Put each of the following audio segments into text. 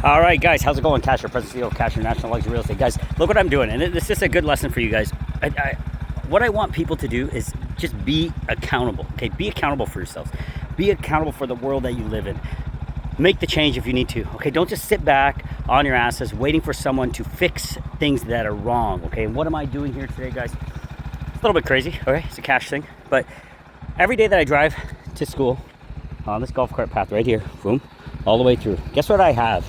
All right, guys, how's it going? KASH, your President CEO, KASH International Luxury Real Estate. Guys, look what I'm doing, and this is a good lesson for you guys. What I want people to do is just be accountable, okay? Be accountable for yourselves. Be accountable for the world that you live in. Make the change if you need to, okay? Don't just sit back on your asses waiting for someone to fix things that are wrong, okay? And what am I doing here today, guys? It's a little bit crazy, okay? It's a KASH thing, but every day that I drive to school on this golf cart path right here, boom, all the way through, guess what I have?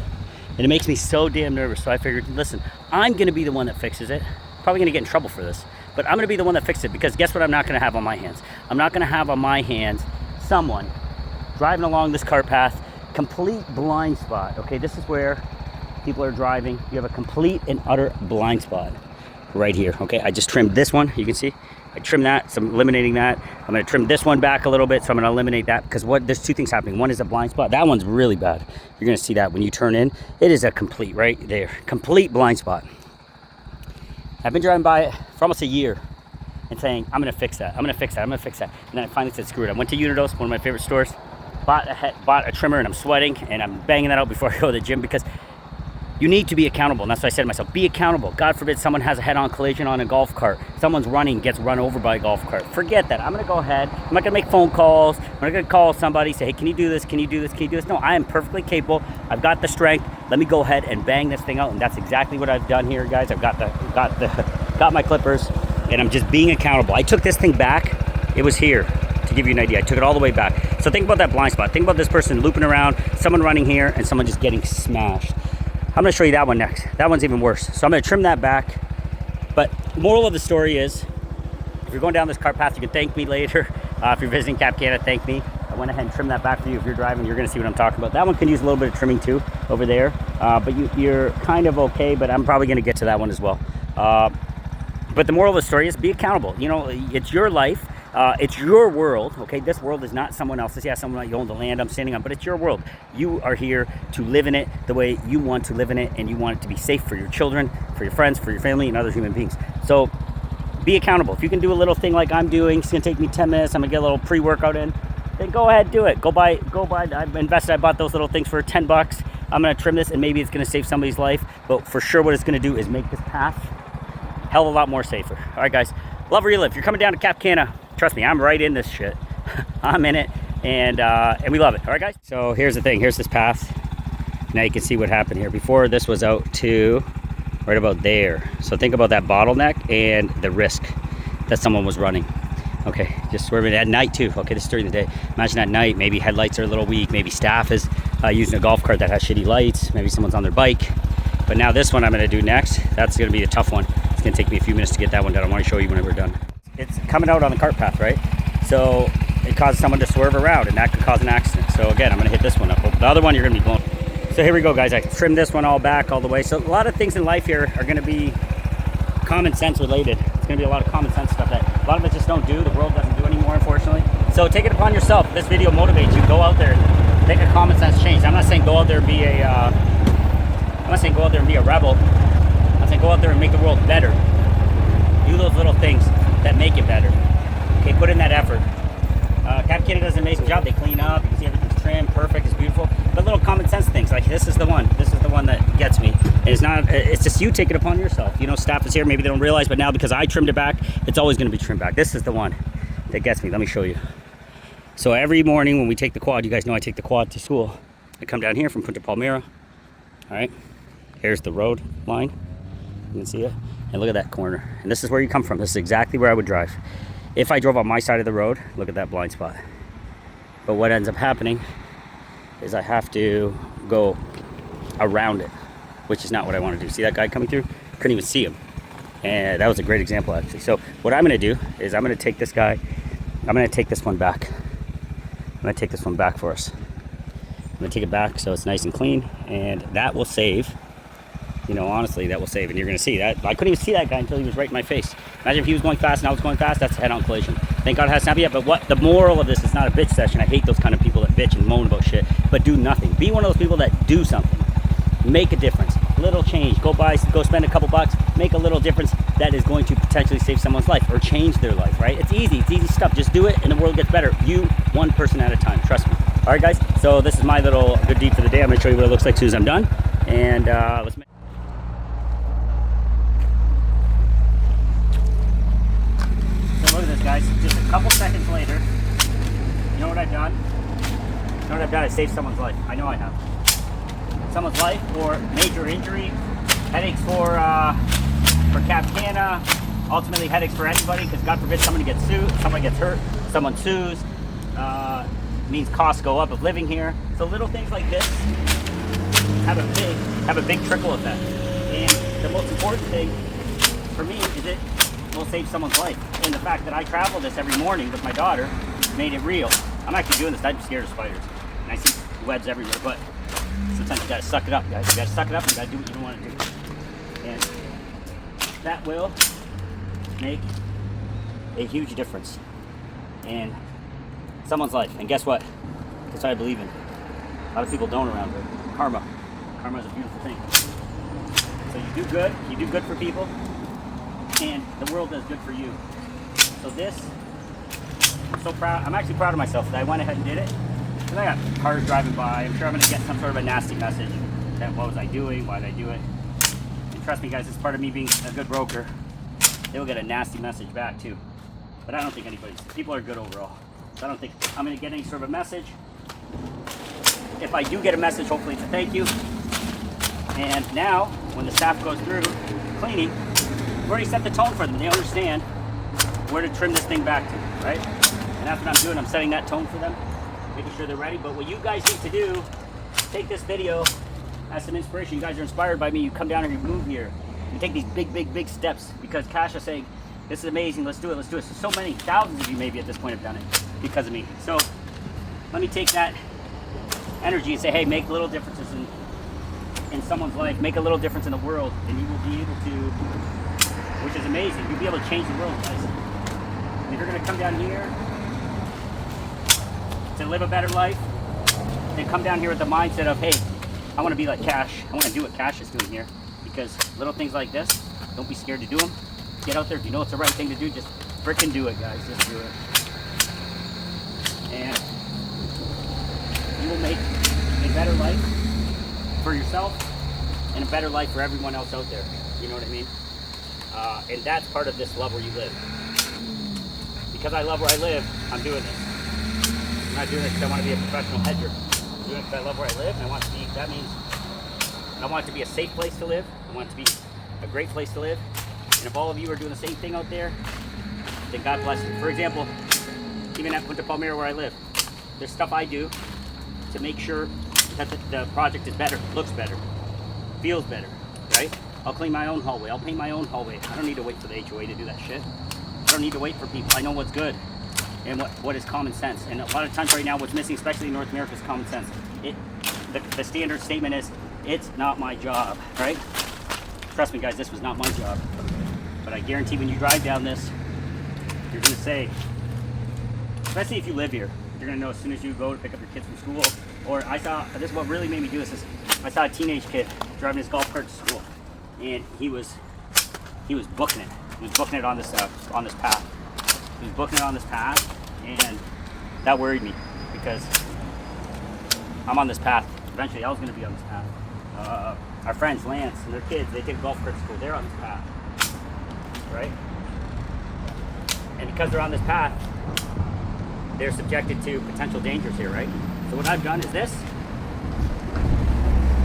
And it makes me so damn nervous. So I figured, listen, I'm going to be the one that fixes it. Probably going to get in trouble for this, but I'm going to be the one that fixes it, because guess what I'm not going to have on my hands? I'm not going to have on my hands someone driving along this cart path, complete blind spot. Okay, this is where people are driving. You have a complete and utter blind spot right here. Okay, I just trimmed this one. You can see I trimmed that, so I'm eliminating that. I'm going to trim this one back a little bit, so I'm going to eliminate that, because there's two things happening. One is a blind spot. That one's really bad. You're going to see that when you turn in. It is a complete, right there, complete blind spot. I've been driving by it for almost a year and saying, I'm going to fix that. I'm going to fix that. I'm going to fix that. And then I finally said, screw it. I went to Unidos, one of my favorite stores, bought a trimmer, and I'm sweating, and I'm banging that out before I go to the gym, because you need to be accountable. And that's what I said to myself, be accountable. God forbid someone has a head-on collision on a golf cart. Someone's running, gets run over by a golf cart. Forget that. I'm going to go ahead. I'm not going to make phone calls. I'm not going to call somebody, say, hey, can you do this? Can you do this? Can you do this? No, I am perfectly capable. I've got the strength. Let me go ahead and bang this thing out. And that's exactly what I've done here, guys. I've got my clippers, and I'm just being accountable. I took this thing back. It was here, to give you an idea. I took it all the way back. So think about that blind spot. Think about this person looping around, someone running here, and someone just getting smashed. I'm going to show you that one next. That one's even worse. So I'm going to trim that back. But moral of the story is, if you're going down this cart path, you can thank me later. If you're visiting Cana, thank me. I went ahead and trimmed that back for you. If you're driving, you're going to see what I'm talking about. That one can use a little bit of trimming too over there. But you're kind of okay, but I'm probably going to get to that one as well. But the moral of the story is, be accountable. You know, it's your life. It's your world, okay? This world is not someone else's. Yeah, someone you own the land I'm standing on, but it's your world. You are here to live in it the way you want to live in it, and you want it to be safe for your children, for your friends, for your family, and other human beings. So be accountable. If you can do a little thing like I'm doing, it's gonna take me 10 minutes, I'm gonna get a little pre-workout in, then go ahead, do it. Go buy, I bought those little things for 10 bucks. I'm gonna trim this, and maybe it's gonna save somebody's life, but for sure what it's gonna do is make this path hell of a lot more safer. All right, guys, love where you live. If you're coming down to Cana, trust me, I'm right in this shit. I'm in it, and we love it. All right, guys? So here's the thing. Here's this path. Now you can see what happened here. Before, this was out to right about there. So think about that bottleneck and the risk that someone was running. Okay, just swerving at night too. Okay, this is during the day. Imagine at night, maybe headlights are a little weak. Maybe staff is using a golf cart that has shitty lights. Maybe someone's on their bike. But now this one I'm gonna do next. That's gonna be the tough one. It's gonna take me a few minutes to get that one done. I wanna show you when we're done. It's coming out on the cart path, right? So it causes someone to swerve around, and that could cause an accident. So again, I'm gonna hit this one up. The other one, you're gonna be blown. So here we go, guys. I trimmed this one all back all the way. So a lot of things in life here are gonna be common sense related. It's gonna be a lot of common sense stuff that a lot of us just don't do. The world doesn't do anymore, unfortunately. So take it upon yourself. This video motivates you. Go out there, make a common sense change. I'm not saying go out there and be a, rebel. I'm saying go out there and make the world better. Do those little things that make it better. Okay, put in that effort. Cana does an amazing job. They clean up. You can see everything's trimmed, perfect, it's beautiful. But little common sense things, like this is the one. This is the one that gets me. And it's not. It's just you take it upon yourself. You know, staff is here. Maybe they don't realize, but now because I trimmed it back, it's always going to be trimmed back. This is the one that gets me. Let me show you. So every morning when we take the quad, you guys know I take the quad to school. I come down here from Punta Palmyra. All right. Here's the road line. You can see it. And look at that corner. And this is where you come from. This is exactly where I would drive. If I drove on my side of the road, look at that blind spot. But what ends up happening is I have to go around it, which is not what I want to do. See that guy coming through? Couldn't even see him. And that was a great example, actually. So what I'm going to do is I'm going to take this guy. I'm going to take this one back. I'm going to take this one back for us. I'm going to take it back so it's nice and clean. And that will save. You know, honestly, that will save. And you're going to see that. I couldn't even see that guy until he was right in my face. Imagine if he was going fast and I was going fast. That's a head-on collision. Thank God it hasn't happened yet. But what the moral of this is not a bitch session. I hate those kind of people that bitch and moan about shit, but do nothing. Be one of those people that do something. Make a difference. Little change. Go spend a couple bucks. Make a little difference that is going to potentially save someone's life or change their life, right? It's easy. It's easy stuff. Just do it and the world gets better. You, one person at a time. Trust me. All right, guys. So this is my little good deed for the day. I'm going to show you what it looks like as soon as I'm done. And let's make. So look at this, guys. Just a couple seconds later, you know what I've done? You know what I've done? I saved someone's life. I know I have. Someone's life for major injury, headaches for Cana, ultimately headaches for anybody, because God forbid somebody gets sued, someone gets hurt, someone sues, means costs go up of living here. So little things like this have a big trickle effect. And the most important thing for me is it will save someone's life. And the fact that I travel this every morning with my daughter made it real. I'm actually doing this. I'm scared of spiders, and I see webs everywhere, but sometimes you gotta suck it up, guys. You gotta suck it up and you gotta do what you don't want to do. And that will make a huge difference in someone's life. And guess what? That's what I believe in. A lot of people don't around here. Karma. Karma is a beautiful thing. So you do good for people, and the world does good for you. So this, I'm so proud. I'm actually proud of myself that I went ahead and did it. Because I got cars driving by. I'm sure I'm going to get some sort of a nasty message that what was I doing? Why did I do it? And trust me, guys, it's part of me being a good broker. They will get a nasty message back too. But I don't think people are good overall. So I don't think I'm going to get any sort of a message. If I do get a message, hopefully it's a thank you. And now, when the staff goes through cleaning, we've already set the tone for them. They understand where to trim this thing back to, right? And that's what I'm doing. I'm setting that tone for them, making sure they're ready. But what you guys need to do, take this video as some inspiration. You guys are inspired by me. You come down here, you move here. You take these big steps, because KASH is saying, this is amazing, let's do it, let's do it. So many, thousands of you maybe at this point have done it because of me. So let me take that energy and say, hey, make little differences in someone's life, make a little difference in the world, and you will be able to, which is amazing, you'll be able to change the world, guys. And if you're gonna come down here to live a better life, then come down here with the mindset of, hey, I wanna be like KASH, I wanna do what KASH is doing here. Because little things like this, don't be scared to do them. Get out there. If you know it's the right thing to do, just frickin' do it, guys. Just do it. And you will make a better life for yourself and a better life for everyone else out there. You know what I mean? And that's part of this love where you live. Because I love where I live, I'm doing this. I'm not doing it because I want to be a professional hedger. I'm doing it because I love where I live, and I want to be, that means I want it to be a safe place to live. I want it to be a great place to live. And if all of you are doing the same thing out there, then God bless you. For example, even at Punta Palmera where I live, there's stuff I do to make sure that the project is better, looks better, feels better, right? I'll clean my own hallway. I'll paint my own hallway. I don't need to wait for the HOA to do that shit. I don't need to wait for people. I know what's good and what is common sense. And a lot of times right now, what's missing, especially in North America, is common sense. The standard statement is, it's not my job, right? Trust me, guys, this was not my job. But I guarantee when you drive down this, you're going to say, especially if you live here, you're going to know as soon as you go to pick up your kids from school. Or I saw, this is what really made me do this, is I saw a teenage kid driving his golf cart to school. And he was booking it. He was booking it on this path. He was booking it on this path, and that worried me because I'm on this path. Eventually, I was going to be on this path. Our friends, Lance, and their kids, they take golf cart to school. They're on this path, right? And because they're on this path, they're subjected to potential dangers here, right? So what I've done is this.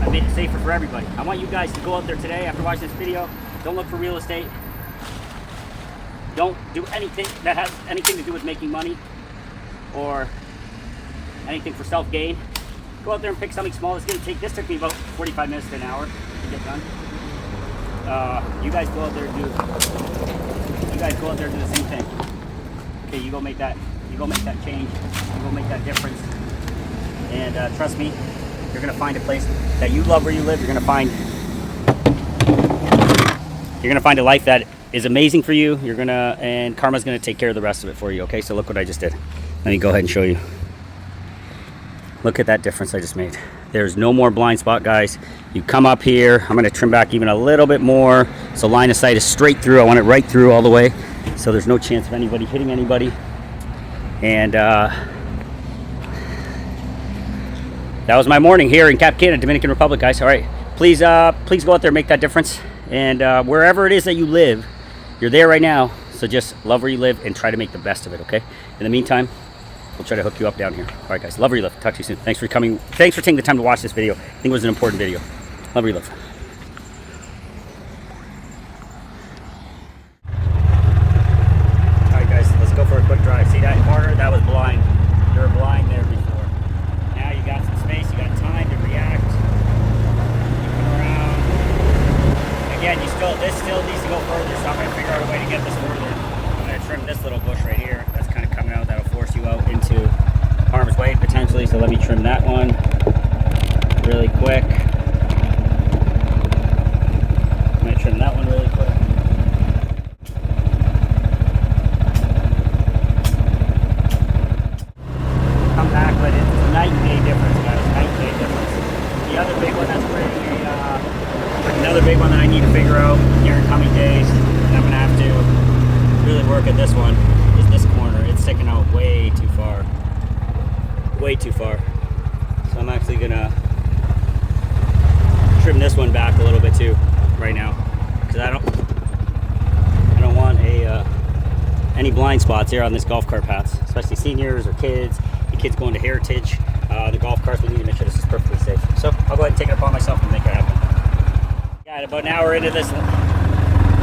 I've made it safer for everybody. I want you guys to go out there today after watching this video. Don't look for real estate. Don't do anything that has anything to do with making money or anything for self-gain. Go out there and pick something small. This took me about 45 minutes to an hour to get done. You guys go out there and do the same thing. Okay, you go make that change. You go make that difference. And trust me, you're gonna find a place that you love where you live. You're gonna find a life that is amazing for you. And karma's gonna take care of the rest of it for you. Okay, so look what I just did. Let me go ahead and show you. Look at that difference I just made. There's no more blind spot, guys. You come up here. I'm gonna trim back even a little bit more. So line of sight is straight through. I want it right through all the way. So there's no chance of anybody hitting anybody. And that was my morning here in Cana, Dominican Republic, guys. All right. please go out there, make that difference. And wherever it is that you live, you're there right now. So just love where you live and try to make the best of it, okay? In the meantime, we'll try to hook you up down here. All right, guys, love where you live. Talk to you soon. Thanks for coming. Thanks for taking the time to watch this video. I think it was an important video. Love where you live. All right, guys, let's go for a quick drive. See that corner? That was blind. You were blind there before. Now you got some space. You got time to react. You come around. Again, this still needs to go further, so I'm going to figure out a way to get this further. I'm going to trim this little bush right here. That's kind of coming out. That'll force you out into harm's way potentially. So let me trim that one really quick. I'm going to trim that one really quick. Come back, but it's a night and day difference, guys. Night and day difference. The other big one that's pretty, another big one that I need to figure out here in coming days, and I'm going to have to really work at this one, is this corner. It's sticking out way too far. Way too far. So I'm actually going to trim this one back a little bit too right now, because I don't want any blind spots here on this golf cart path, especially seniors or kids. The kids going to Heritage, the golf carts. We need to make sure this is perfectly safe. So I'll go ahead and take it upon myself and make it happen. Got about an hour into this one,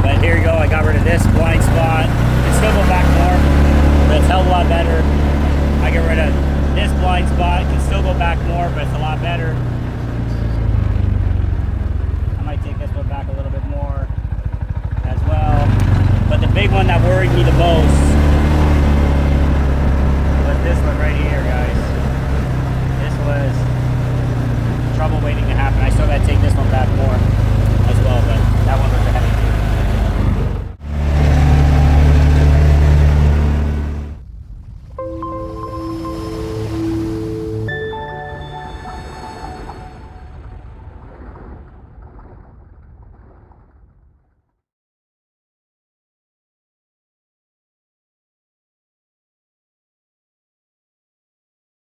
but here you go. I got rid of this blind spot. It's still go back more, but it's a hell of a lot better. I get rid of this blind spot. It can still go back more, but it's a lot better. I might take this one back a little bit more as well. But the big one that worried me the most was this one right here, guys. This was trouble waiting to happen. I still got to take this one back more as well, but that one was a